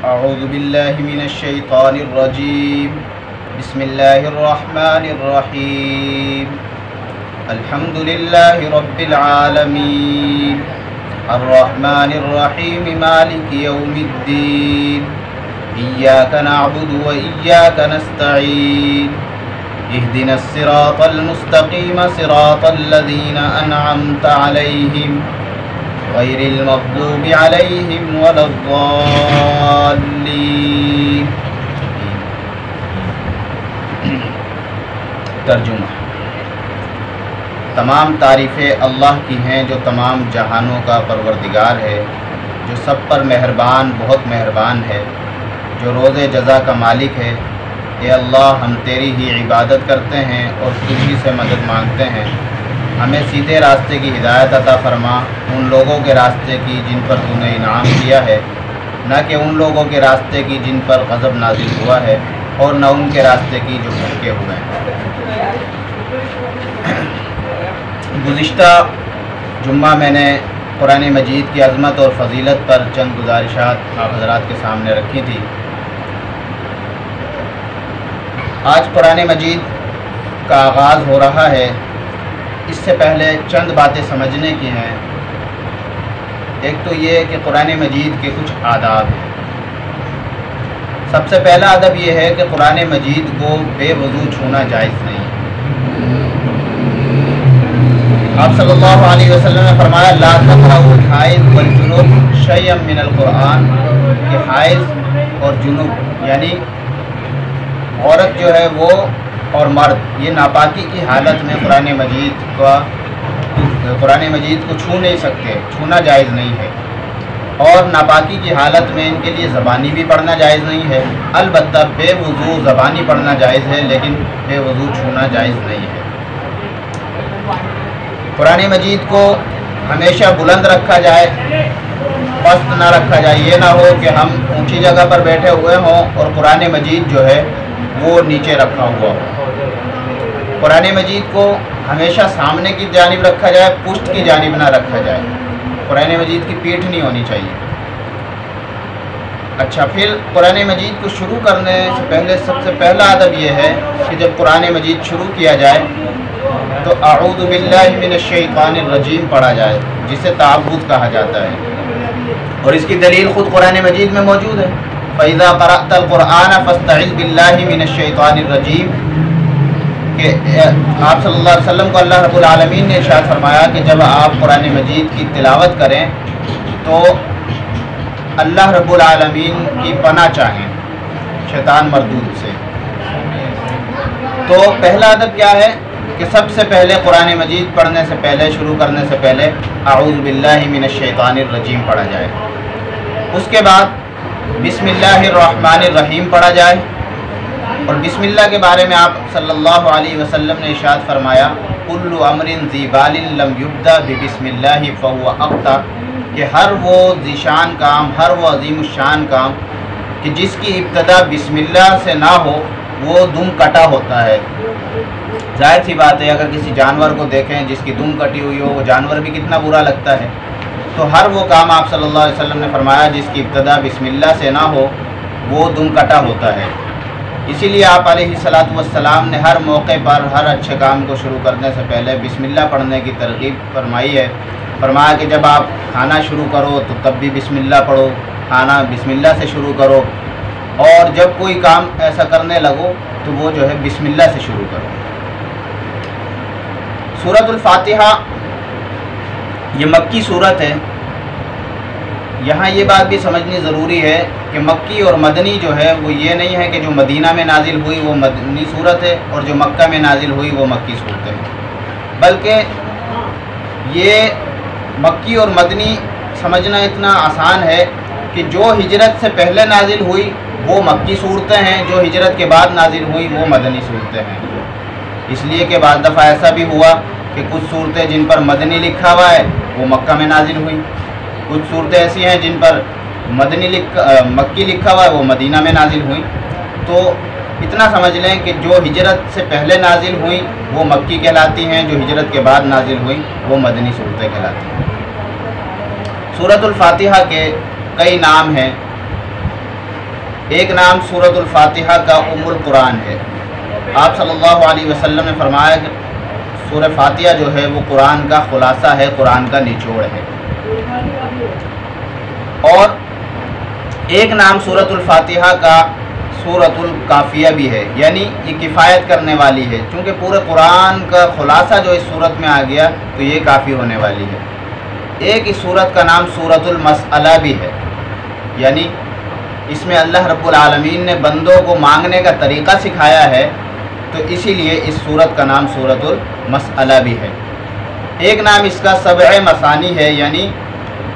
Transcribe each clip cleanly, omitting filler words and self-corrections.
اعوذ باللہ من الشیطان الرجیم بسم اللہ الرحمن الرحیم الحمد للہ رب العالمین الرحمن الرحیم مالک یوم الدین ایاک نعبد و ایاک نستعین اہدنا الصراط المستقیم صراط الذین انعمت علیہم غیر المغضوب علیہم ولا الضالین۔ ترجمہ: تمام تعریفیں اللہ کی ہیں جو تمام جہانوں کا پروردگار ہے، جو سب پر مہربان بہت مہربان ہے، جو روز جزا کا مالک ہے۔ اے اللہ، ہم تیری ہی عبادت کرتے ہیں اور تجھی سے مدد مانگتے ہیں۔ ہمیں سیدھے راستے کی ہدایت عطا فرما، ان لوگوں کے راستے کی جن پر تو نے انعام کیا ہے، نہ کہ ان لوگوں کے راستے کی جن پر غضب نازل ہوا ہے، اور نہ ان کے راستے کی جو بھٹکے ہوئے ہیں۔ گزشتہ جمعہ میں نے قرآن مجید کی عظمت اور فضیلت پر چند گزارشات آپ حضرات کے سامنے رکھی تھی۔ آج قرآن مجید کا آغاز ہو رہا ہے۔ اس سے پہلے چند باتیں سمجھنے کی ہیں۔ ایک تو یہ کہ قرآن مجید کے کچھ آداب ہیں۔ سب سے پہلا ادب یہ ہے کہ قرآن مجید کو بے وضو چھونا جائز نہیں ہے۔ آپ صلی اللہ علیہ وسلم نے فرمایا لا تقرؤوا الحائض والجنوب شیئا من القرآن، کہ حائض اور جنوب یعنی عورت جو ہے وہ اور مرد، یہ ناپاکی کی حالت میں قرآن مجید کو چھو نہیں سکتے، چھونا جائز نہیں ہے۔ اور ناپاکی کی حالت میں ان کے لیے زبانی بھی پڑھنا جائز نہیں ہے۔ البتہ بے وضو زبانی پڑھنا جائز ہے، لیکن بے وضو چھونا جائز نہیں ہے۔ قرآن مجید کو ہمیشہ بلند رکھا جائے، پست نہ رکھا جائے۔ یہ نہ ہو کہ ہم اونچی جگہ پر بیٹھے ہوئے ہوں اور قرآن مجید جو ہے وہ نیچے رکھا ہوا ہو۔ قرآن مجید کو ہمیشہ سامنے کی جانب رکھا جائے، پشت کی جانب نہ رکھا جائے۔ قرآن مجید کی پیٹھ نہیں ہونی چاہیے۔ اچھا، پھر قرآن مجید کو شروع کرنے سے پہلے سب سے پہلا ادب یہ ہے کہ جب قرآن مجید شروع کیا جائے تو اعوذ باللہ من الشیطان الرجیم پڑھا جائے، جسے تعوذ کہا جاتا ہے۔ اور اس کی دلیل خود قرآن مجید میں موجود ہے۔ فَإِذَا قَرَأْتَ الْقُرْآنَ فَاسْتَعِذْ بِاللَّهِ مِنَ الشَّيْطَانِ الرَّجِيمِ، کہ آپ صلی اللہ علیہ وسلم کو اللہ رب العالمین نے ارشاد فرمایا کہ جب آپ قرآن مجید کی تلاوت کریں تو اللہ رب العالمین کی پناہ چاہیں شیطان مردود سے۔ تو پہلا ادب کیا ہے کہ سب سے پہلے قرآن مجید پڑھنے سے پہلے، شروع کرنے سے پہلے اعوذ باللہ من الشیطان الرجیم پڑھا جائے۔ اس کے بعد بسم اللہ الرحمن الرحیم پڑھا جائے۔ اور بسم اللہ کے بارے میں آپ صلی اللہ علیہ وسلم نے ارشاد فرمایا کل امر ذی بال لم یبدأ ببسم اللہ فهو اقطع، کہ ہر وہ ذیشان کام، ہر وہ عظیم الشان کام کہ جس کی ابتدا بسم اللہ سے نہ ہو وہ دم کٹا ہوتا ہے۔ ظاہر سی بات ہے، اگر کسی جانور کو دیکھیں جس کی دم کٹی ہوئی ہو، وہ جانور بھی کتنا برا لگتا ہے۔ تو ہر وہ کام آپ صلی اللہ علیہ وسلم نے فرمایا جس کی ابتدا بسم اللہ سے نہ ہو وہ دم کٹا ہوتا ہے۔ اسی لیے آپ علیہ الصلاۃ والسلام نے ہر موقع پر ہر اچھے کام کو شروع کرنے سے پہلے بسم اللہ پڑھنے کی ترغیب فرمائی ہے۔ فرمایا کہ جب آپ کھانا شروع کرو تو تب بھی بسم اللہ پڑھو، کھانا بسم اللہ سے شروع کرو، اور جب کوئی کام ایسا کرنے لگو تو وہ جو ہے بسم اللہ سے شروع کرو۔ سورۃ الفاتحہ یہ مکی صورت ہے۔ یہاں یہ بات بھی سمجھنی ضروری ہے کہ مکی اور مدنی جو ہے وہ یہ نہیں ہے کہ جو مدینہ میں نازل ہوئی وہ مدنی صورت ہے اور جو مکہ میں نازل ہوئی وہ مکی صورت ہے، بلکہ یہ مکی اور مدنی سمجھنا اتنا آسان ہے کہ جو ہجرت سے پہلے نازل ہوئی وہ مکی صورتیں ہیں، جو ہجرت کے بعد نازل ہوئی وہ مدنی صورتیں ہیں۔ اس لیے کہ بعض دفعہ ایسا بھی ہوا کہ کچھ صورتیں جن پر مدنی لکھا ہوا ہے وہ مکہ میں نازل ہوئی، کچھ صورتیں ایسی ہیں جن پر مکی لکھا ہوا ہے وہ مدینہ میں نازل ہوئی۔ تو اتنا سمجھ لیں کہ جو ہجرت سے پہلے نازل ہوئیں وہ مکی کہلاتی ہیں، جو ہجرت کے بعد نازل ہوئیں وہ مدنی صورتیں کہلاتی ہیں۔ سورۃ الفاتحہ کے کئی نام ہیں۔ ایک نام سورۃ الفاتحہ کا ام القرآن ہے۔ آپ صلی اللہ علیہ وسلم نے فرمایا کہ سورہ فاتحہ جو ہے وہ قرآن کا خلاصہ ہے، قرآن کا نچوڑ ہے۔ اور ایک نام سورۃ الفاتحہ کا سورۃ الکافیہ بھی ہے، یعنی یہ کفایت کرنے والی ہے، چونکہ پورے قرآن کا خلاصہ جو اس صورت میں آ گیا تو یہ کافی ہونے والی ہے۔ ایک اس صورت کا نام سورۃ المسئلہ بھی ہے، یعنی اس میں اللہ رب العالمین نے بندوں کو مانگنے کا طریقہ سکھایا ہے، تو اسی لیے اس صورت کا نام سورۃ المسئلہ بھی ہے۔ ایک نام اس کا سبع مثانی ہے، یعنی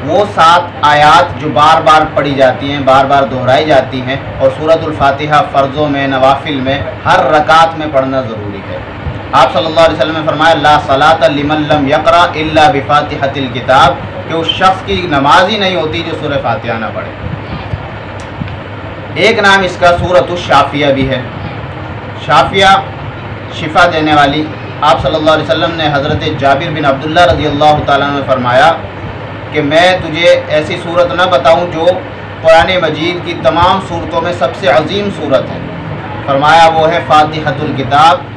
وہ 7 آیات جو بار بار پڑھی جاتی ہیں، بار بار دہرائی جاتی ہیں، اور سورۃ الفاتحہ فرضوں میں، نوافل میں، ہر رکعت میں پڑھنا ضروری ہے۔ آپ صلی اللہ علیہ وسلم نے فرمایا لا صلاۃ لمن لم یقرأ الا بفاتحۃ الکتاب، کہ اس شخص کی نماز ہی نہیں ہوتی جو سورہ فاتحہ نہ پڑھے۔ ایک نام اس کا سورۃ الشافیہ بھی ہے۔ شافیہ شفا دینے والی۔ آپ صلی اللہ علیہ وسلم نے حضرت جابر بن عبداللہ رضی اللہ تعالیٰ عنہ نے فرمایا کہ میں تجھے ایسی صورت نہ بتاؤں جو قرآن مجید کی تمام صورتوں میں سب سے عظیم صورت ہے؟ فرمایا وہ ہے فاتحۃ الکتاب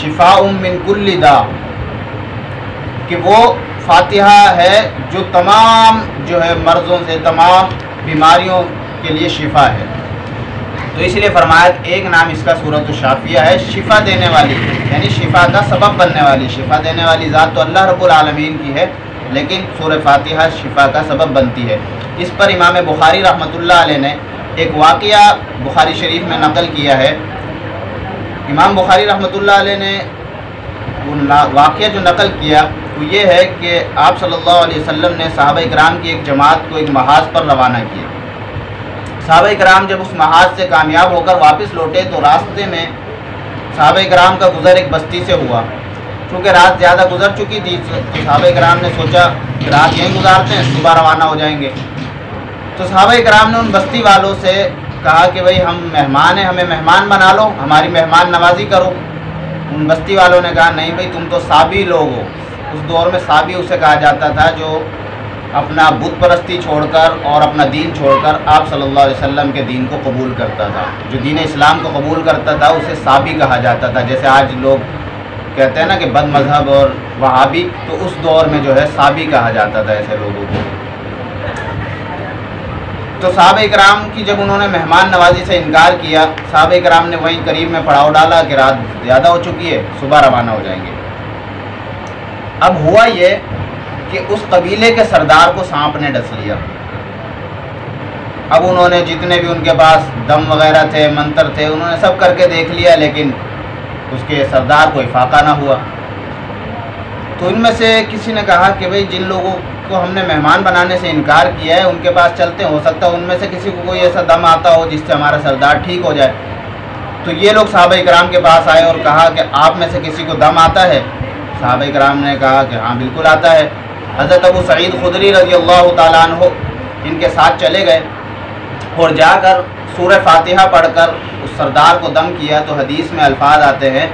شفاء من کل داء، کہ وہ فاتحہ ہے جو تمام جو ہے مرضوں سے، تمام بیماریوں کے لیے شفا ہے۔ تو اس لیے فرمایا کہ ایک نام اس کا سورۃ الشافیہ ہے، شفا دینے والی، یعنی شفا کا سبب بننے والی۔ شفا دینے والی ذات تو اللہ رب العالمین کی ہے، لیکن سورہ فاتحہ شفا کا سبب بنتی ہے۔ اس پر امام بخاری رحمۃ اللہ علیہ نے ایک واقعہ بخاری شریف میں نقل کیا ہے۔ امام بخاری رحمۃ اللہ علیہ نے وہ واقعہ جو نقل کیا وہ یہ ہے کہ آپ صلی اللہ علیہ وسلم نے صحابہ کرام کی ایک جماعت کو ایک محاذ پر روانہ کیا۔ صحابہ کرام جب اس محاذ سے کامیاب ہو کر واپس لوٹے تو راستے میں صحابہ کرام کا گزر ایک بستی سے ہوا۔ چونکہ رات زیادہ گزر چکی تھی تو صحابہ کرام نے سوچا کہ رات یہیں گزارتے ہیں، صبح روانہ ہو جائیں گے۔ تو صحابہ کرام نے ان بستی والوں سے کہا کہ بھئی ہم مہمان ہیں، ہمیں مہمان بنا لو، ہماری مہمان نوازی کرو۔ ان بستی والوں نے کہا نہیں بھئی تم تو صابی لوگ ہو۔ اس دور میں صابی اسے کہا جاتا تھا جو اپنا بت پرستی چھوڑ کر اور اپنا دین چھوڑ کر آپ صلی اللہ علیہ وسلم کے دین کو قبول کرتا تھا۔ جو دین اسلام کو قبول کرتا تھا اسے صابی کہا جاتا تھا، جیسے آج لوگ کہتے ہیں نا کہ بد مذہب اور وہابی، تو اس دور میں جو ہے صابی کہا جاتا تھا ایسے لوگوں کو۔ تو صحابہ کرام کی جب انہوں نے مہمان نوازی سے انکار کیا، صحابہ کرام نے وہیں قریب میں پڑاؤ ڈالا کہ رات زیادہ ہو چکی ہے، صبح روانہ ہو جائیں گے۔ اب ہوا یہ کہ اس قبیلے کے سردار کو سانپ نے ڈس لیا۔ اب انہوں نے جتنے بھی ان کے پاس دم وغیرہ تھے، منتر تھے، انہوں نے سب کر کے دیکھ لیا، لیکن اس کے سردار کو افاقہ نہ ہوا۔ تو ان میں سے کسی نے کہا کہ بھئی جن لوگوں کو ہم نے مہمان بنانے سے انکار کیا ہے ان کے پاس چلتے ہیں، ہو سکتا ہے ان میں سے کسی کو کوئی ایسا دم آتا ہو جس سے ہمارا سردار ٹھیک ہو جائے۔ تو یہ لوگ صحابہ کرام کے پاس آئے اور کہا کہ آپ میں سے کسی کو دم آتا ہے؟ صحابہ کرام نے کہا کہ ہاں بالکل آتا ہے۔ حضرت ابو سعید خدری رضی اللہ تعالیٰ عنہ ان کے ساتھ چلے گئے اور جا کر سورہ فاتحہ پڑھ کر اس سردار کو دم کیا۔ تو حدیث میں الفاظ آتے ہیں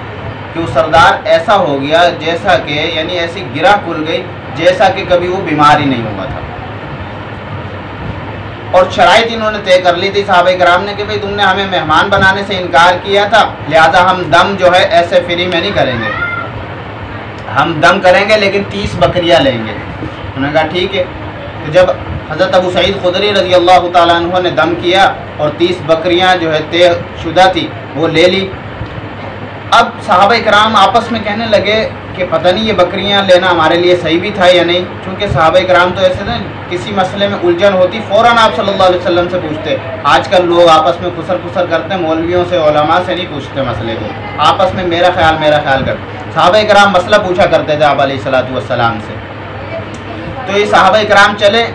کہ وہ سردار ایسا ہو گیا جیسا کہ یعنی ایسی گرہ کھل گئی جیسا کہ کبھی وہ بیمار ہی نہیں ہوا تھا۔ اور شرائط انہوں نے طے کر لی تھی صحابہ کرام نے کہ بھئی تم نے ہمیں مہمان بنانے سے انکار کیا تھا، لہذا ہم دم جو ہے ایسے فری میں نہیں کریں گے، ہم دم کریں گے لیکن 30 بکریاں لیں گے۔ انہوں نے کہا ٹھیک ہے۔ تو جب حضرت ابو سعید خدری رضی اللہ تعالیٰ عنہ نے دم کیا اور 30 بکریاں جو ہے طے شدہ تھی وہ لے لی۔ اب صحابہ کرام آپس میں کہنے لگے کہ پتہ نہیں یہ بکریاں لینا ہمارے لیے صحیح بھی تھا یا نہیں، چونکہ صحابہ کرام تو ایسے تھے کسی مسئلے میں الجھن ہوتی فوراً آپ صلی اللہ علیہ وسلم سے پوچھتے۔ آج کل لوگ آپس میں خسر خسر کرتے ہیں، مولویوں سے علماء سے نہیں پوچھتے مسئلے کو، آپس میں میرا خیال کرتے۔ صحابہ کرام مسئلہ پوچھا کرتے تھے آپ علیہ الصلوۃ والسلام سے۔ تو یہ صحابہ کرام چلے،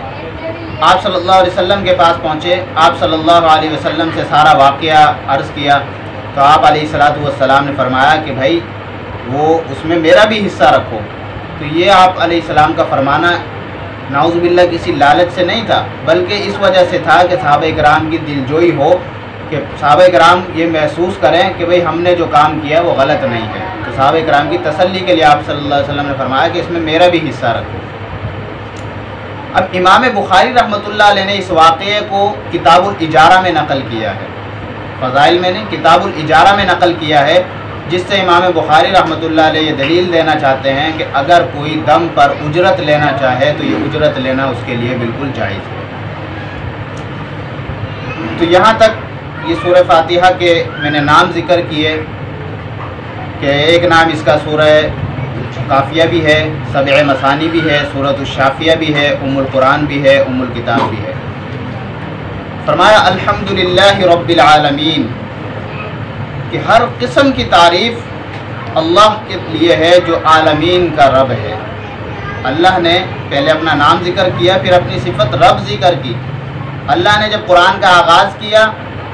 آپ صلی اللہ علیہ وسلم کے پاس پہنچے، آپ صلی اللہ علیہ وسلم سے سارا واقعہ عرض کیا۔ تو آپ علیہ الصلوۃ والسلام نے فرمایا کہ بھائی وہ اس میں میرا بھی حصہ رکھو۔ تو یہ آپ علیہ السلام کا فرمانا نعوذ باللہ کسی لالچ سے نہیں تھا، بلکہ اس وجہ سے تھا کہ صحابہ کرام کی دلجوئی ہو، کہ صحابہ کرام یہ محسوس کریں کہ بھئی ہم نے جو کام کیا وہ غلط نہیں ہے۔ تو صحابہ کرام کی تسلی کے لیے آپ صلی اللہ علیہ وسلم نے فرمایا کہ اس میں میرا بھی حصہ رکھو۔ اب امام بخاری رحمۃ اللہ علیہ نے اس واقعے کو کتاب الاجارہ میں نقل کیا ہے، فضائل میں نے کتاب الاجارہ میں نقل کیا ہے، جس سے امام بخاری رحمۃ اللہ علیہ یہ دلیل دینا چاہتے ہیں کہ اگر کوئی دم پر اجرت لینا چاہے تو یہ اجرت لینا اس کے لیے بالکل جائز ہے۔ تو یہاں تک یہ سورہ فاتحہ کے میں نے نام ذکر کیے کہ ایک نام اس کا سورہ قافیہ بھی ہے، سبع مثانی بھی ہے، سورۃ الشافیہ بھی ہے، ام القرآن بھی ہے، ام الکتاب بھی ہے۔ فرمایا الحمدللہ رب العالمین، کہ ہر قسم کی تعریف اللہ کے لیے ہے جو عالمین کا رب ہے۔ اللہ نے پہلے اپنا نام ذکر کیا، پھر اپنی صفت رب ذکر کی۔ اللہ نے جب قرآن کا آغاز کیا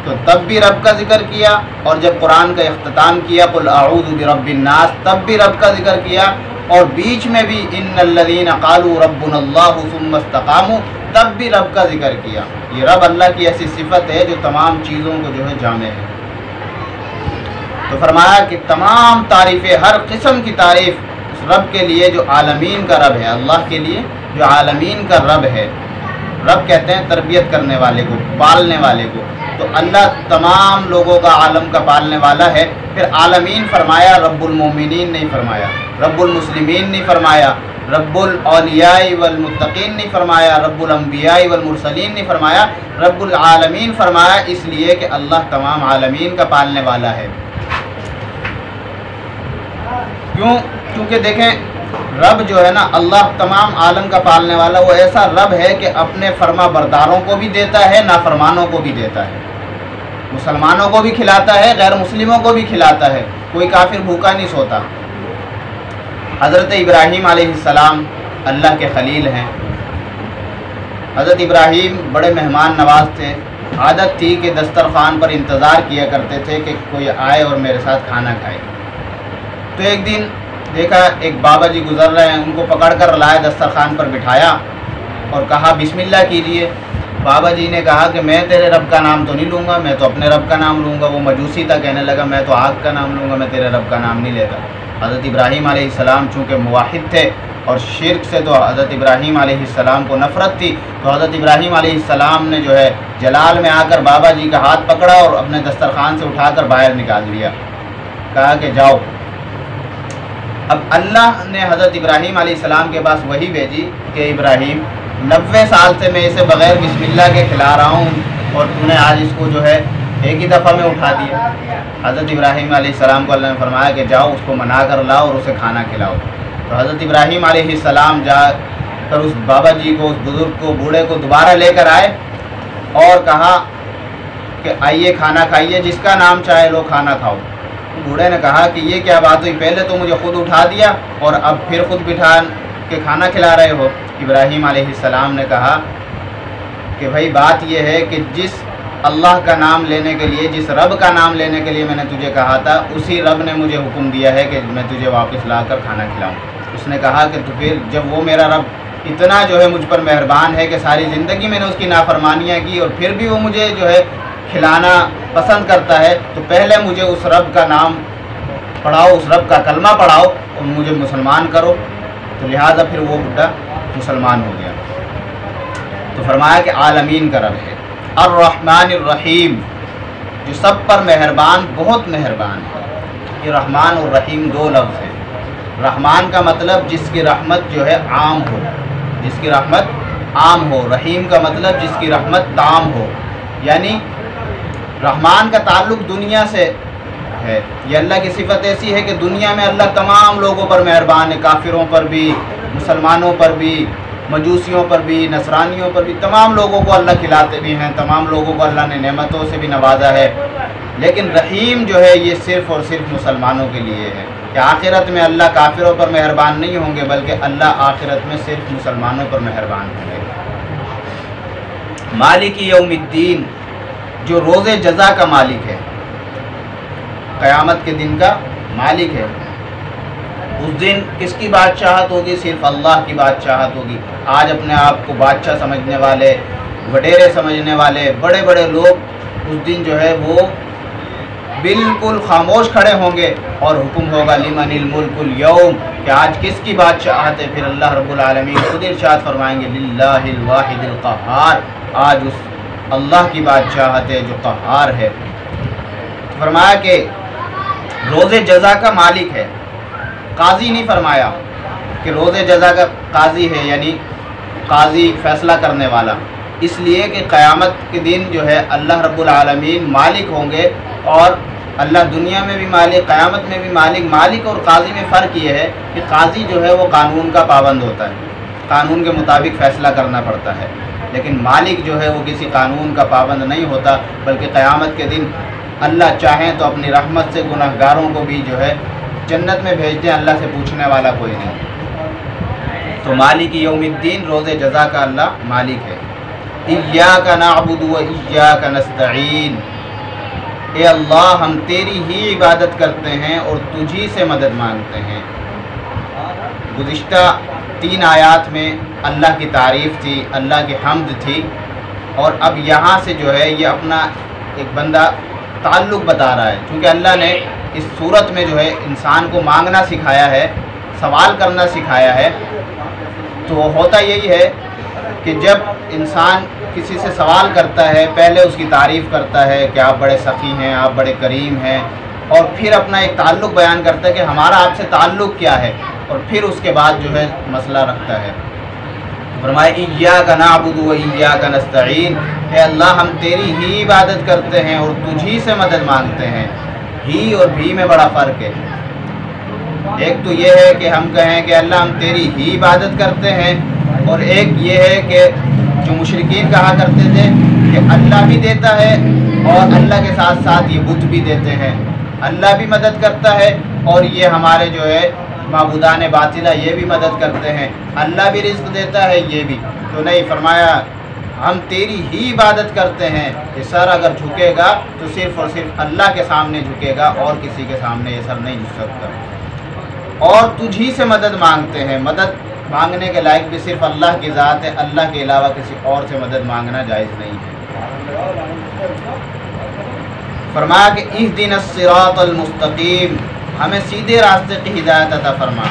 تو تب بھی رب کا ذکر کیا، اور جب قرآن کا اختتام کیا قل اعوذ برب الناس تب بھی رب کا ذکر کیا، اور بیچ میں بھی ان الذین قالوا ربنا اللہ ثم استقاموا تب بھی رب کا ذکر کیا۔ یہ رب اللہ کی ایسی صفت ہے جو تمام چیزوں کو جو ہے جامع ہے۔ تو فرمایا کہ تمام تعریفیں، ہر قسم کی تعریف اس رب کے لیے جو عالمین کا رب ہے، اللہ کے لیے جو عالمین کا رب ہے۔ رب کہتے ہیں تربیت کرنے والے کو، پالنے والے کو، تو اللہ تمام لوگوں کا عالم کا پالنے والا ہے۔ پھر عالمین فرمایا، رب المومنین نہیں فرمایا، رب المسلمین نہیں فرمایا، رب الاولیاء والمتقین نہیں فرمایا، رب الانبیاء والمرسلین نہیں فرمایا، رب العالمین فرمایا، اس لیے کہ اللہ تمام عالمین کا پالنے والا ہے۔ کیونکہ دیکھیں رب جو ہے نا، اللہ تمام عالم کا پالنے والا، وہ ایسا رب ہے کہ اپنے فرما برداروں کو بھی دیتا ہے، نافرمانوں کو بھی دیتا ہے، مسلمانوں کو بھی کھلاتا ہے، غیر مسلموں کو بھی کھلاتا ہے، کوئی کافر بھوکا نہیں سوتا۔ حضرت ابراہیم علیہ السلام اللہ کے خلیل ہیں۔ حضرت ابراہیم بڑے مہمان نواز تھے، عادت تھی کہ دسترخوان پر انتظار کیا کرتے تھے کہ کوئی آئے اور میرے ساتھ کھانا کھائے۔ تو ایک دن دیکھا ایک بابا جی گزر رہے ہیں، ان کو پکڑ کر لائے، دسترخوان پر بٹھایا اور کہا بسم اللہ کیجیے۔ بابا جی نے کہا کہ میں تیرے رب کا نام تو نہیں لوں گا، میں تو اپنے رب کا نام لوں گا۔ وہ مجوسی تھا، کہنے لگا میں تو آگ کا نام لوں گا، میں تیرے رب کا نام نہیں لیتا۔ حضرت ابراہیم علیہ السلام چونکہ موحد تھے اور شرک سے تو حضرت ابراہیم علیہ السلام کو نفرت تھی، تو حضرت ابراہیم علیہ السلام نے جو ہے جلال میں آ کر بابا جی کا ہاتھ پکڑا اور اپنے دسترخوان سے اٹھا کر باہر نکال دیا، کہا کہ جاؤ۔ اب اللہ نے حضرت ابراہیم علیہ السلام کے پاس وہی بھیجی کہ ابراہیم 90 سال سے میں اسے بغیر بسم اللہ کے کھلا رہا ہوں اور تو نے آج اس کو جو ہے ایک ہی دفعہ میں اٹھا دیا۔ حضرت ابراہیم علیہ السلام کو اللہ نے فرمایا کہ جاؤ اس کو منا کر لاؤ اور اسے کھانا کھلاؤ۔ تو حضرت ابراہیم علیہ السلام جا کر اس بابا جی کو، اس بزرگ کو، بوڑھے کو دوبارہ لے کر آئے اور کہا کہ آئیے کھانا کھائیے، جس کا نام چاہے لو کھانا کھاؤ۔ بوڑھے نے کہا کہ یہ کیا بات ہوئی، پہلے تو مجھے خود اٹھا دیا اور اب پھر خود بٹھا کے کھانا کھلا رہے ہو۔ ابراہیم علیہ السلام نے کہا کہ بھائی بات یہ ہے کہ جس اللہ کا نام لینے کے لیے، جس رب کا نام لینے کے لیے میں نے تجھے کہا تھا، اسی رب نے مجھے حکم دیا ہے کہ میں تجھے واپس لا کر کھانا کھلاؤں۔ اس نے کہا کہ تو پھر جب وہ میرا رب اتنا جو ہے مجھ پر مہربان ہے کہ ساری زندگی میں نے اس کی نافرمانیاں کی اور پھر بھی وہ مجھے جو ہے کھلانا پسند کرتا ہے، تو پہلے مجھے اس رب کا نام پڑھاؤ، اس رب کا کلمہ پڑھاؤ اور مجھے مسلمان کرو۔ تو لہٰذا پھر وہ بڈھا مسلمان ہو گیا۔ تو فرمایا کہ عالمین کا رب ہے، الرحمن الرحیم، جو سب پر مہربان، بہت مہربان ہے۔ یہ رحمان اور رحیم دو لفظ ہیں۔ رحمان کا مطلب جس کی رحمت جو ہے عام ہو، جس کی رحمت عام ہو۔ رحیم کا مطلب جس کی رحمت تام ہو، یعنی رحمان کا تعلق دنیا سے ہے۔ یہ اللہ کی صفت ایسی ہے کہ دنیا میں اللہ تمام لوگوں پر مہربان ہے، کافروں پر بھی، مسلمانوں پر بھی، مجوسیوں پر بھی، نصرانیوں پر بھی، تمام لوگوں کو اللہ کھلاتے بھی ہیں، تمام لوگوں کو اللہ نے نعمتوں سے بھی نوازا ہے۔ لیکن رحیم جو ہے یہ صرف اور صرف مسلمانوں کے لیے ہے کہ آخرت میں اللہ کافروں پر مہربان نہیں ہوں گے، بلکہ اللہ آخرت میں صرف مسلمانوں پر مہربان ہوں گے۔ مالک یوم الدین، جو روز جزا کا مالک ہے، قیامت کے دن کا مالک ہے۔ اس دن کس کی بادشاہت ہوگی؟ صرف اللہ کی بادشاہت ہوگی۔ آج اپنے آپ کو بادشاہ سمجھنے والے، وڈیرے سمجھنے والے، بڑے بڑے لوگ اس دن جو ہے وہ بالکل خاموش کھڑے ہوں گے اور حکم ہوگا لمن الملک اليوم، کہ آج کس کی بادشاہت ہے، پھر اللہ رب العالمین خود ارشاد فرمائیں گے للہ الواحد القہار، آج اس اللہ کی بادشاہت ہے جو قہار ہے۔ فرمایا کہ روز جزا کا مالک ہے، قاضی نہیں فرمایا کہ روز جزا کا قاضی ہے، یعنی قاضی فیصلہ کرنے والا، اس لیے کہ قیامت کے دن جو ہے اللہ رب العالمین مالک ہوں گے، اور اللہ دنیا میں بھی مالک، قیامت میں بھی مالک۔ مالک اور قاضی میں فرق یہ ہے کہ قاضی جو ہے وہ قانون کا پابند ہوتا ہے، قانون کے مطابق فیصلہ کرنا پڑتا ہے، لیکن مالک جو ہے وہ کسی قانون کا پابند نہیں ہوتا، بلکہ قیامت کے دن اللہ چاہیں تو اپنی رحمت سے گناہ گاروں کو بھی جو ہے جنت میں بھیج دیں، اللہ سے پوچھنے والا کوئی نہیں۔ تو مالک یوم الدین، روز جزا کا اللہ مالک ہے۔ ایاک نعبد و ایاک نستعین، اے اللہ ہم تیری ہی عبادت کرتے ہیں اور تجھی سے مدد مانگتے ہیں۔ گزشتہ 3 آیات میں اللہ کی تعریف تھی، اللہ کی حمد تھی، اور اب یہاں سے جو ہے یہ اپنا ایک بندہ تعلق بتا رہا ہے، چونکہ اللہ نے اس صورت میں جو ہے انسان کو مانگنا سکھایا ہے، سوال کرنا سکھایا ہے۔ تو ہوتا یہی ہے کہ جب انسان کسی سے سوال کرتا ہے، پہلے اس کی تعریف کرتا ہے کہ آپ بڑے سخی ہیں، آپ بڑے کریم ہیں، اور پھر اپنا ایک تعلق بیان کرتا ہے کہ ہمارا آپ سے تعلق کیا ہے، اور پھر اس کے بعد جو ہے مسئلہ رکھتا ہے۔ فرمایا ایاک نعبد و ایاک نستعین، اے اللہ ہم تیری ہی عبادت کرتے ہیں اور تجھی سے مدد مانگتے ہیں۔ ہی اور بھی میں بڑا فرق ہے۔ ایک تو یہ ہے کہ ہم کہیں کہ اللہ ہم تیری ہی عبادت کرتے ہیں، اور ایک یہ ہے کہ جو مشرکین کہا کرتے تھے کہ اللہ بھی دیتا ہے اور اللہ کے ساتھ ساتھ یہ بت بھی دیتے ہیں، اللہ بھی مدد کرتا ہے اور یہ ہمارے جو ہے معبودان باطلہ یہ بھی مدد کرتے ہیں، اللہ بھی رزق دیتا ہے یہ بھی۔ تو نہیں، فرمایا ہم تیری ہی عبادت کرتے ہیں، یہ سر اگر جھکے گا تو صرف اور صرف اللہ کے سامنے جھکے گا، اور کسی کے سامنے یہ سر نہیں جھک سکتا، اور تجھی سے مدد مانگتے ہیں۔ مدد مانگنے کے لائق بھی صرف اللہ کی ذات ہے، اللہ کے علاوہ کسی اور سے مدد مانگنا جائز نہیں ہے۔ فرمایا کہ اہدنا الصراط المستقیم، ہمیں سیدھے راستے کی ہدایت عطا فرما۔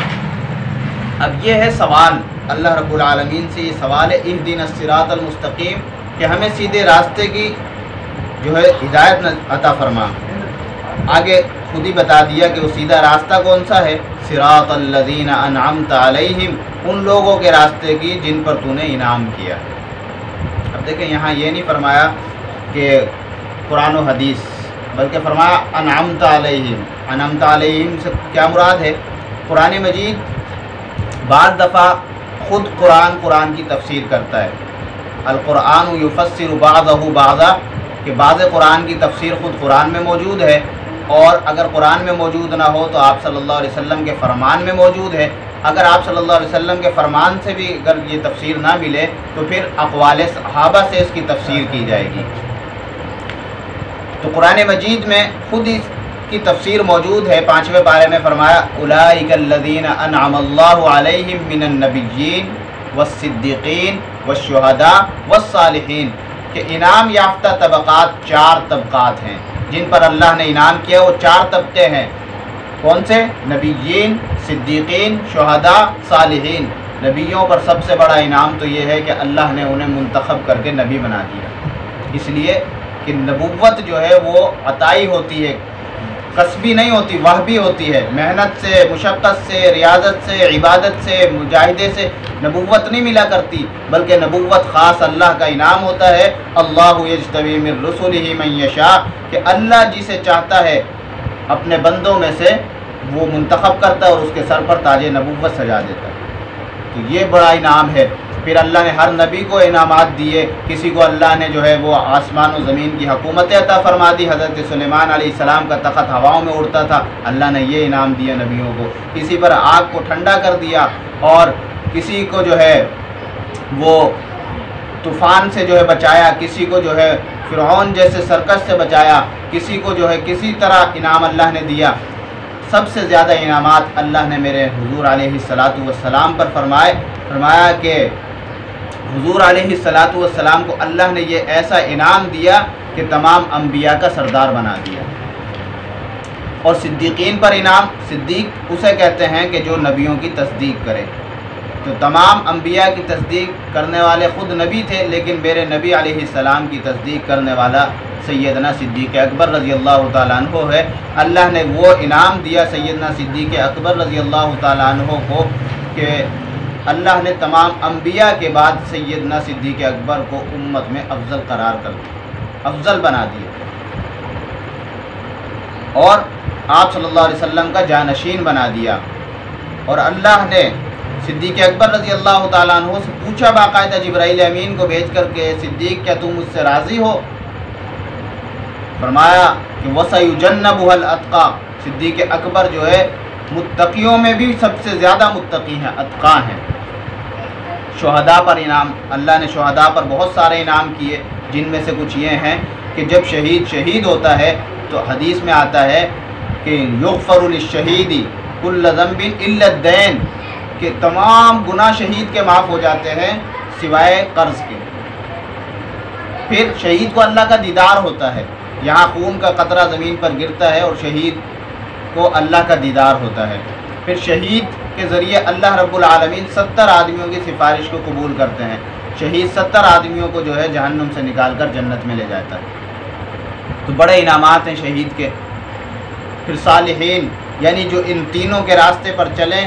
اب یہ ہے سوال، اللہ رب العالمین سے یہ سوال ہے اہدنا الصراط المستقیم، کہ ہمیں سیدھے راستے کی جو ہے ہدایت عطا فرما۔ آگے خود ہی بتا دیا کہ وہ سیدھا راستہ کون سا ہے، صراط الذین انعمت علیہم، ان لوگوں کے راستے کی جن پر تو نے انعام کیا ہے۔ اب دیکھیں یہاں یہ نہیں فرمایا کہ قرآن و حدیث، بلکہ فرمایا انعمت علیہم۔ انعمت علیہم سے کیا مراد ہے؟ قرآن مجید بعض دفعہ خود قرآن کی تفسیر کرتا ہے، القرآن یفسر بعضہ بعضا، کہ بعض قرآن کی تفسیر خود قرآن میں موجود ہے، اور اگر قرآن میں موجود نہ ہو تو آپ صلی اللہ علیہ وسلم کے فرمان میں موجود ہے۔ اگر آپ صلی اللہ علیہ وسلم کے فرمان سے بھی اگر یہ تفسیر نہ ملے تو پھر اقوال صحابہ سے اس کی تفسیر کی جائے گی۔ تو قرآن مجید میں خود اس کی تفسیر موجود ہے۔ 5ویں پارے میں فرمایا اولئک الذین انعم اللہ علیہم من النبیین والصدیقین والشہداء والصالحین، کہ انعام یافتہ طبقات 4 طبقات ہیں جن پر اللہ نے انعام کیا، وہ 4 طبقے ہیں۔ کون سے؟ نبیین، صدیقین، شہداء، صالحین۔ نبیوں پر سب سے بڑا انعام تو یہ ہے کہ اللہ نے انہیں منتخب کر کے نبی بنا دیا، اس لیے کہ نبوت جو ہے وہ عطائی ہوتی ہے، کسبی نہیں ہوتی، وہبی ہوتی ہے، محنت سے، مشقت سے، ریاضت سے، عبادت سے، مجاہدے سے نبوت نہیں ملا کرتی، بلکہ نبوت خاص اللہ کا انعام ہوتا ہے۔ اللہ یجتبی من رسلہ من یشاء، کہ اللہ جسے چاہتا ہے اپنے بندوں میں سے وہ منتخب کرتا ہے اور اس کے سر پر تاج نبوت سجا دیتا ہے۔ تو یہ بڑا انعام ہے۔ پھر اللہ نے ہر نبی کو انعامات دیے، کسی کو اللہ نے جو ہے وہ آسمان و زمین کی حکومت عطا فرما دی، حضرت سلیمان علیہ السلام کا تخت ہواؤں میں اڑتا تھا، اللہ نے یہ انعام دیا نبیوں کو۔ کسی پر آگ کو ٹھنڈا کر دیا، اور کسی کو جو ہے وہ طوفان سے جو ہے بچایا، کسی کو جو ہے فرعون جیسے سرکش سے بچایا، کسی کو جو ہے کسی طرح انعام اللہ نے دیا۔ سب سے زیادہ انعامات اللہ نے میرے حضور علیہ السلام پر فرمایا کہ حضور علیہ السلام کو اللہ نے یہ ایسا انعام دیا کہ تمام انبیاء کا سردار بنا دیا۔ اور صدیقین پر انعام، صدیق اسے کہتے ہیں کہ جو نبیوں کی تصدیق کرے۔ تو تمام انبیاء کی تصدیق کرنے والے خود نبی تھے، لیکن میرے نبی علیہ السلام کی تصدیق کرنے والا سیدنا صدیق اکبر رضی اللہ تعالیٰ عنہ ہے۔ اللہ نے وہ انعام دیا سیدنا صدیق اکبر رضی اللہ تعالیٰ عنہ کو کہ اللہ نے تمام انبیاء کے بعد سیدنا صدیق اکبر کو امت میں افضل قرار کر دیا، افضل بنا دیا، اور آپ صلی اللہ علیہ وسلم کا جانشین بنا دیا۔ اور اللہ نے صدیق اکبر رضی اللہ تعالیٰ عنہ سے پوچھا باقاعدہ جبرائیل امین کو بھیج کر کے، صدیق کیا تم مجھ سے راضی ہو؟ فرمایا کہ وَسَيُجَنَّبُهَا الْأَتْقَى، صدیق اکبر جو ہے متقیوں میں بھی سب سے زیادہ متقی ہیں، اتقیٰ ہیں۔ شہداء پر انعام، اللہ نے شہداء پر بہت سارے انعام کیے، جن میں سے کچھ یہ ہیں کہ جب شہید ہوتا ہے تو حدیث میں آتا ہے کہ یغفر للشہید کل ذنب الا الدین، کہ تمام گناہ شہید کے معاف ہو جاتے ہیں سوائے قرض کے۔ پھر شہید کو اللہ کا دیدار ہوتا ہے، یہاں خون کا قطرہ زمین پر گرتا ہے اور شہید کو اللہ کا دیدار ہوتا ہے۔ پھر شہید کے ذریعے اللہ رب العالمین 70 آدمیوں کی سفارش کو قبول کرتے ہیں، شہید 70 آدمیوں کو جو ہے جہنم سے نکال کر جنت میں لے جاتا ہے۔ تو بڑے انعامات ہیں شہید کے۔ پھر صالحین، یعنی جو ان تینوں کے راستے پر چلیں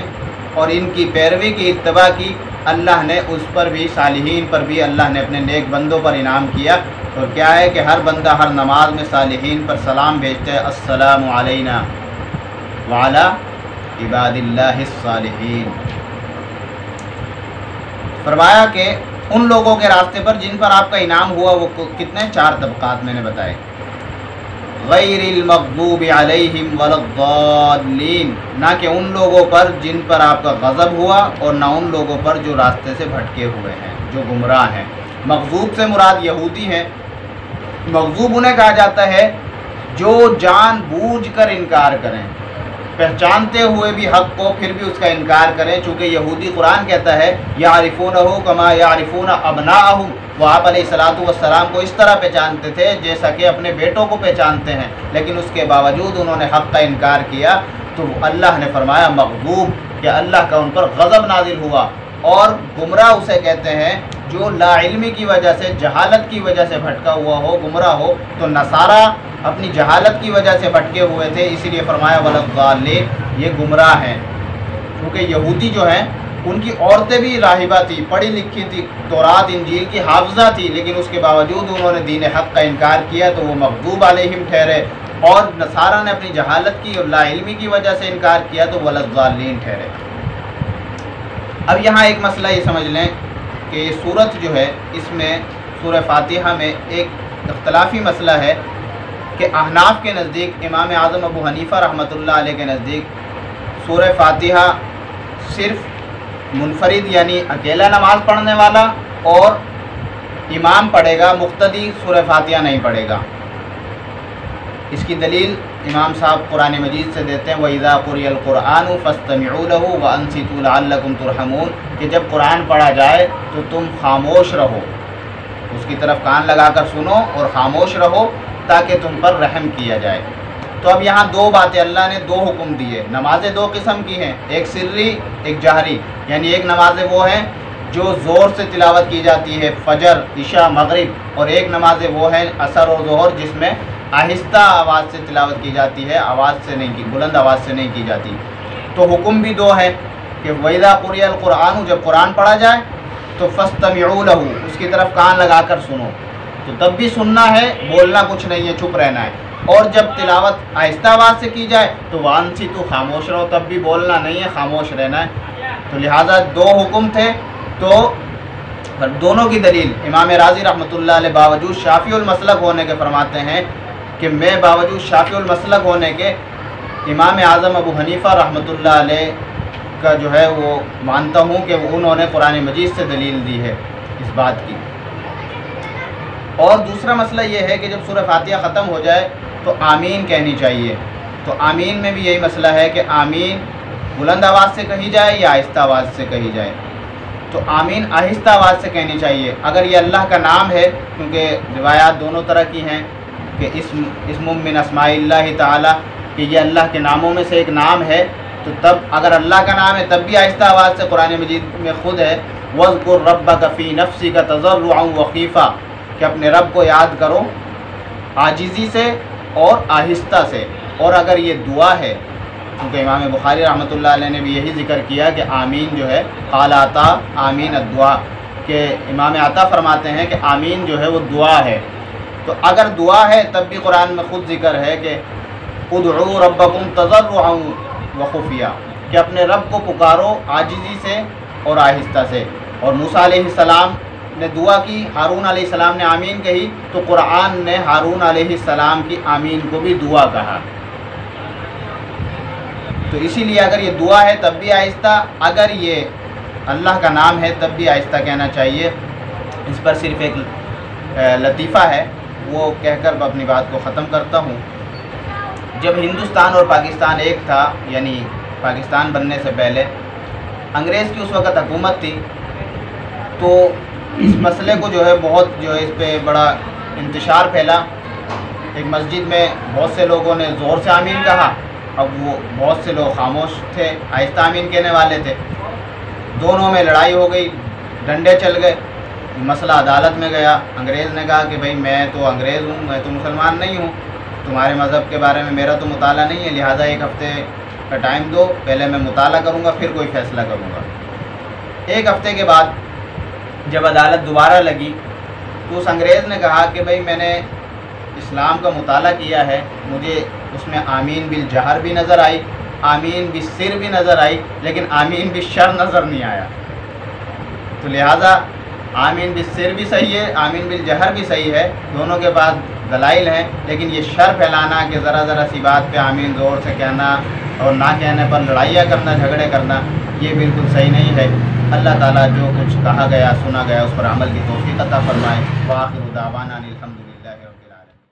اور ان کی پیروی کی، اتباع کی، اللہ نے اس پر بھی، صالحین پر بھی اللہ نے اپنے نیک بندوں پر انعام کیا۔ اور کیا ہے کہ ہر بندہ ہر نماز میں صالحین پر سلام بھیجتا ہے، السلام علینا وعلی عباد اللہ الصالحین۔ فرمایا کہ ان لوگوں کے راستے پر جن پر آپ کا انعام ہوا وہ کتنے؟ 4 طبقات میں نے بتائے، غیر المغضوب علیہم ولا الضالین، نہ کہ ان لوگوں پر جن پر آپ کا غضب ہوا، اور نہ ان لوگوں پر جو راستے سے بھٹکے ہوئے ہیں، جو گمراہ ہیں۔ مغضوب سے مراد یہودی ہیں۔ مغضوب انہیں کہا جاتا ہے جو جان بوجھ کر انکار کریں، پہچانتے ہوئے بھی حق کو پھر بھی اس کا انکار کریں، چونکہ یہودی قرآن کہتا ہے یعرفونہ کما یعرفون ابناءہم، وہ آپ علیہ الصلوۃ والسلام کو اس طرح پہچانتے تھے جیسا کہ اپنے بیٹوں کو پہچانتے ہیں، لیکن اس کے باوجود انہوں نے حق کا انکار کیا، تو اللہ نے فرمایا مغضوب، کہ اللہ کا ان پر غضب نازل ہوا۔ اور گمراہ اسے کہتے ہیں جو لا علمی کی وجہ سے، جہالت کی وجہ سے بھٹکا ہوا ہو، گمراہ ہو۔ تو نصارہ اپنی جہالت کی وجہ سے بھٹکے ہوئے تھے، اسی لیے فرمایا ولا الضالین، یہ گمراہ ہیں۔ کیونکہ یہودی جو ہیں ان کی عورتیں بھی راہبہ تھی، پڑھی لکھی تھی، تورات انجیل کی حافظہ تھی، لیکن اس کے باوجود انہوں نے دین حق کا انکار کیا، تو وہ مغضوب علیہم ٹھہرے۔ اور نصارہ نے اپنی جہالت کی اور لا علمی کی وجہ سے انکار کیا، تو ولا الضالین ٹھہرے۔ اب یہاں ایک مسئلہ یہ سمجھ لیں کہ یہ صورت جو ہے، اس میں سورہ فاتحہ میں ایک اختلافی مسئلہ ہے کہ احناف کے نزدیک، امام اعظم ابو حنیفہ رحمۃ اللہ علیہ کے نزدیک سورہ فاتحہ صرف منفرد یعنی اکیلا نماز پڑھنے والا اور امام پڑھے گا، مقتدی سورہ فاتحہ نہیں پڑھے گا۔ اس کی دلیل امام صاحب قرآن مجید سے دیتے ہیں وَإِذَا قُرِئَ الْقُرْآنُ فَاسْتَمِعُوا لَهُ وَأَنصِتُوا لَعَلَّكُمْ تُرْحَمُونَ، کہ جب قرآن پڑھا جائے تو تم خاموش رہو، اس کی طرف کان لگا کر سنو اور خاموش رہو تاکہ تم پر رحم کیا جائے۔ تو اب یہاں 2 باتیں، اللہ نے 2 حکم دیے۔ نمازیں 2 قسم کی ہیں، ایک سری ایک جہری، یعنی ایک نمازیں وہ ہیں جو زور سے تلاوت کی جاتی ہے، فجر، عشاء، مغرب، اور ایک نمازیں وہ ہیں عصر اور ظہر جس میں آہستہ آواز سے تلاوت کی جاتی ہے، آواز سے نہیں کی، بلند آواز سے نہیں کی جاتی۔ تو حکم بھی 2 ہے کہ وَإِذَا قُرِئَ الْقُرْآنُ، جب قرآن پڑھا جائے تو فَاسْتَمِعُوا لَهُ، اس کی طرف کان لگا کر سنو، تو تب بھی سننا ہے، بولنا کچھ نہیں ہے، چپ رہنا ہے۔ اور جب تلاوت آہستہ آواز سے کی جائے تو وَأَنصِتُوا، خاموش رہو، تب بھی بولنا نہیں ہے، خاموش رہنا ہے۔ تو لہٰذا 2 حکم تھے، تو دونوں کی دلیل امام راضی رحمۃ اللہ علیہ باوجود شافعی المسلک ہونے کے فرماتے ہیں کہ میں باوجود شافعی المسلک ہونے کے امام اعظم ابو حنیفہ رحمۃ اللہ علیہ کا جو ہے وہ مانتا ہوں کہ انہوں نے قرآن مجید سے دلیل دی ہے اس بات کی۔ اور دوسرا مسئلہ یہ ہے کہ جب سورہ فاتحہ ختم ہو جائے تو آمین کہنی چاہیے۔ تو آمین میں بھی یہی مسئلہ ہے کہ آمین بلند آواز سے کہی جائے یا آہستہ آواز سے کہی جائے۔ تو آمین آہستہ آواز سے کہنی چاہیے اگر یہ اللہ کا نام ہے، کیونکہ روایات دونوں طرح کی ہیں کہ اسم من اسماء اللہ تعالی، کہ یہ اللہ کے ناموں میں سے ایک نام ہے، تو تب اگر اللہ کا نام ہے تب بھی آہستہ آواز سے قرآن مجید میں خود ہے وَاذْكُرْ رَبَّكَ فِي نَفْسِكَ تَضَرُّعًا وَخِيفًا، کہ اپنے رب کو یاد کرو عاجزی سے اور آہستہ سے۔ اور اگر یہ دعا ہے، کیونکہ امام بخاری رحمۃ اللہ علیہ نے بھی یہی ذکر کیا کہ آمین جو ہے قال عطا آمین الدعا، کہ امام عطا فرماتے ہیں کہ آمین جو ہے وہ دعا ہے، تو اگر دعا ہے تب بھی قرآن میں خود ذکر ہے کہ ادعوا ربکم تضرعا وخفیا، کہ اپنے رب کو پکارو عاجزی سے اور آہستہ سے۔ اور موسیٰ علیہ السلام نے دعا کی، ہارون علیہ السلام نے آمین کہی، تو قرآن نے ہارون علیہ السلام کی آمین کو بھی دعا کہا۔ تو اسی لیے اگر یہ دعا ہے تب بھی آہستہ، اگر یہ اللہ کا نام ہے تب بھی آہستہ کہنا چاہیے۔ اس پر صرف ایک لطیفہ ہے، وہ کہہ کر میں اپنی بات کو ختم کرتا ہوں۔ جب ہندوستان اور پاکستان ایک تھا، یعنی پاکستان بننے سے پہلے انگریز کی اس وقت حکومت تھی، تو اس مسئلے کو جو ہے بہت اس پہ بڑا انتشار پھیلا۔ ایک مسجد میں بہت سے لوگوں نے زور سے آمین کہا، اب وہ بہت سے لوگ خاموش تھے، آہستہ آمین کہنے والے تھے، دونوں میں لڑائی ہو گئی، ڈنڈے چل گئے، مسئلہ عدالت میں گیا۔ انگریز نے کہا کہ بھئی میں تو انگریز ہوں، میں تو مسلمان نہیں ہوں، تمہارے مذہب کے بارے میں میرا تو مطالعہ نہیں ہے، لہٰذا ایک ہفتے کا ٹائم دو، پہلے میں مطالعہ کروں گا پھر کوئی فیصلہ کروں گا۔ ایک ہفتے کے بعد جب عدالت دوبارہ لگی تو اس انگریز نے کہا کہ بھئی میں نے اسلام کا مطالعہ کیا ہے، مجھے اس میں آمین بالجہر بھی نظر آئی، آمین بالسر بھی نظر آئی، لیکن آمین بالشر نظر نہیں آیا، تو لہٰذا آمین بالسر بھی صحیح ہے، آمین بالجہر بھی صحیح ہے، دونوں کے پاس دلائل ہیں، لیکن یہ شر پھیلانا کہ ذرا سی بات پہ آمین زور سے کہنا اور نہ کہنے پر لڑائیاں کرنا، جھگڑے کرنا، یہ بالکل صحیح نہیں ہے۔ اللہ تعالیٰ جو کچھ کہا گیا سنا گیا اس پر عمل کی توفیق عطا فرمائے۔ وآخر دعوانا الحمدللہ رب العالمین۔